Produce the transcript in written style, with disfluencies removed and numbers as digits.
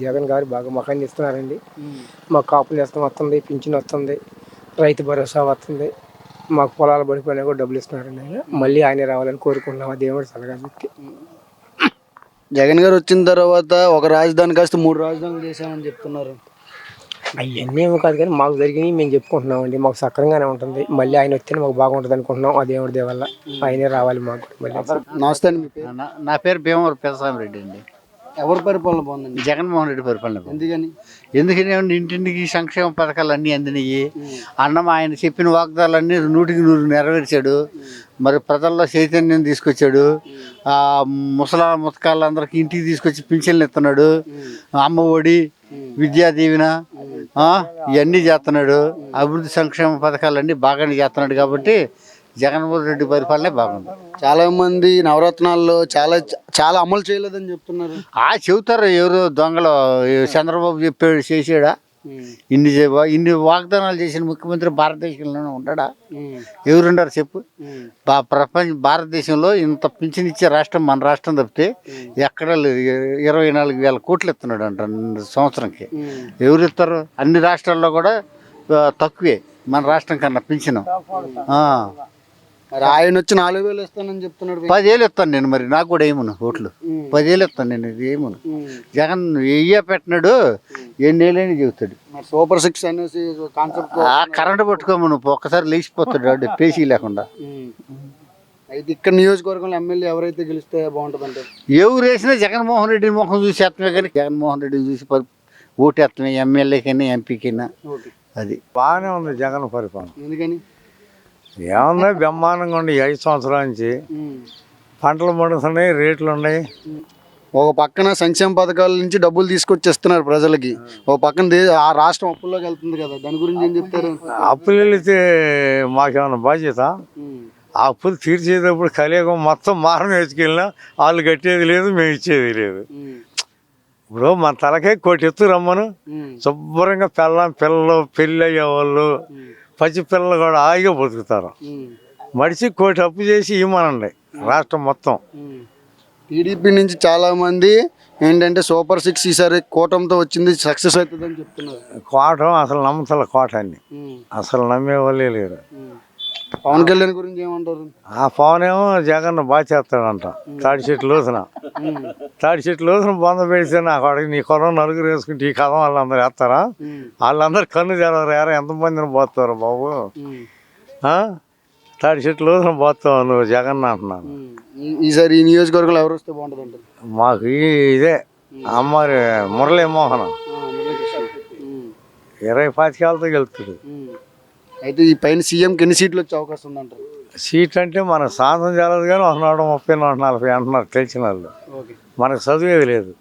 జగన్ గారు బాగా మొఖాన్ని ఇస్తున్నారండి. మాకు కాపులు నేస్తం వస్తుంది, పింఛన్ వస్తుంది, రైతు భరోసా వస్తుంది, మాకు పొలాలు పడిపోయినా కూడా డబ్బులు ఇస్తున్నారండి ఆయన. మళ్ళీ ఆయనే రావాలని కోరుకుంటున్నాం. ఆ దేవుడు సలహా చెప్తే. జగన్ గారు వచ్చిన తర్వాత ఒక రాజధాని కాస్త 3 రాజధానులు చేశామని చెప్తున్నారు. అవన్నీ ఏమో కాదు కానీ మాకు జరిగినవి మేము చెప్పుకుంటున్నామండి. మాకు సక్రంగానే ఉంటుంది. మళ్ళీ ఆయన వస్తేనే మాకు బాగుంటుంది అనుకుంటున్నాం. ఆ దేవుడి దయ వల్ల ఆయనే రావాలి మాకు. మళ్ళీ నమస్తే అండి. మీ పేరు? నా పేరు భీమవరం పెదసామిరెడ్డి అండి. ఎవరి పరిపాలన బాగుందండి? జగన్మోహన్ రెడ్డి పరిపాలన బాగుంది. ఎందుకని? ఇంటింటికి సంక్షేమ పథకాలు అన్నీ అందినాయి. అన్నం ఆయన చెప్పిన వాగ్దానాలన్నీ 100% నెరవేర్చాడు. మరి ప్రజల్లో చైతన్యం తీసుకొచ్చాడు. ముసకాళ్ళందరికీ ఇంటికి తీసుకొచ్చి పింఛన్లు ఇస్తున్నాడు. అమ్మ ఒడి, విద్యా దీవెన ఇవన్నీ చేస్తున్నాడు. అభివృద్ధి సంక్షేమ పథకాలన్నీ బాగానే చేస్తున్నాడు. కాబట్టి జగన్మోహన్ రెడ్డి పరిపాలనే బాగుంది. చాలా మంది నవరత్నాల్లో చాలా అమలు చేయలేదని చెప్తున్నారు. చెబుతారు ఎవరు దొంగలు. చంద్రబాబు చెప్పాడు చేసాడా? ఇన్ని వాగ్దానాలు చేసిన ముఖ్యమంత్రి భారతదేశంలోనే ఉంటాడా? ఎవరుండారు చెప్పు? భారతదేశంలో ఇంత పింఛన్ ఇచ్చే రాష్ట్రం మన రాష్ట్రం తప్పితే ఎక్కడ లేదు. 24,000 కోట్లు ఇస్తున్నాడు అంట సంవత్సరంకి. ఎవరు ఇస్తారు? అన్ని రాష్ట్రాల్లో కూడా తక్కువే మన రాష్ట్రం కన్నా పింఛను. మరి ఆయన వచ్చి 4,000 ఇస్తానని చెప్తున్నాడు. 10,000 ఇస్తాను నేను. మరి నాకు కూడా ఏమును ఓట్లు 10,000 ఇస్తాను నేను. ఇది ఏమును జగన్ వెయ్య పెట్టినాడు. ఎన్నేళ్ళని చెబుతాడు. సూపర్ 6 అనేసి కాన్సెప్ట్ కరెంటు పట్టుకోమను ఒక్కసారి లేచిపోతాడు పేసీ లేకుండా. అయితే ఇక్కడ నియోజకవర్గంలో ఎమ్మెల్యే ఎవరైతే గెలిస్తే బాగుంటుంది అంటే? ఎవరు వేసినా జగన్మోహన్ రెడ్డి ముఖం చూసి వేస్తమే కానీ జగన్మోహన్ రెడ్డిని చూసి ఓటు వేస్తమే. ఎమ్మెల్యేకైనా ఎంపీకైనా. అది బాగానే ఉంది జగన్ పరిపాలన. ఎందుకని? ఏమన్నా బ్రహ్మాండంగా ఉండి 5 సంవత్సరాల నుంచి పంటలు పండుతున్నాయి, రేట్లు ఉన్నాయి. ఒక పక్కన సంక్షేమ పథకాల నుంచి డబ్బులు తీసుకొచ్చేస్తున్నారు ప్రజలకి. ఒక పక్కన ఆ రాష్ట్రం అప్పుల్లోకి వెళ్తుంది కదా, దాని గురించి ఏం చెప్తారు? అప్పులు వెళితే మాకేమన్నా బాధ్యత? ఆ అప్పులు తీర్చేటప్పుడు కలియుగం మొత్తం మారం వేసుకెళ్ళినా వాళ్ళు కట్టేది లేదు, మేము ఇచ్చేది లేదు. ఇప్పుడు మన తలకే కోటి ఎత్తు రమ్మను, శుభ్రంగా పిల్లలు పెళ్ళి అయ్యే వాళ్ళు, పచ్చి పిల్లలు కూడా హాయిగా బతుకుతారు. మడిచి కోటి అప్పు చేసి ఇవ్వమనండి రాష్ట్రం మొత్తం. టీడీపీ నుంచి చాలా మంది ఏంటంటే సూపర్ 6 ఈసారి కూటమితో వచ్చింది, సక్సెస్ అవుతుందని చెప్తున్నారు. కోటం అసలు నమ్మతల కోటాన్ని అసలు నమ్మే వాళ్ళే లేరు. పవన్ కళ్యాణ్ గురించి ఏమంటారు? ఆ పవన్ ఏమో జగన్ బాగా చేస్తాడంట. తాడి చెట్లు లోతున బొంద పెడితే నాకు అడిగి నీ కొలం నలుగురు వేసుకుంటే ఈ కథం వాళ్ళందరూ వేస్తారా? వాళ్ళందరూ కన్ను తెలవరు. ఎంతమందిని పోతారు బాబు? తాడి చెట్లు లోతున పోతావు నువ్వు జగన్ అంటున్నాను. ఈసారి ఈ నియోజకవర్గంలో ఎవరు వస్తే బాగుంటుంది అంటారు? మాకు ఇదే అమ్మారి మురళీమోహన్ 20-25 గెలుస్తుంది. అయితే ఈ పైన సీఎంకి ఎన్ని సీట్లు వచ్చే అవకాశం ఉందంటారు? సీట్ అంటే మనకు సాధన చేయలేదు కానీ 130, 140 అంటున్నారు తెలిసిన వాళ్ళు. మనకు చదివేది లేదు.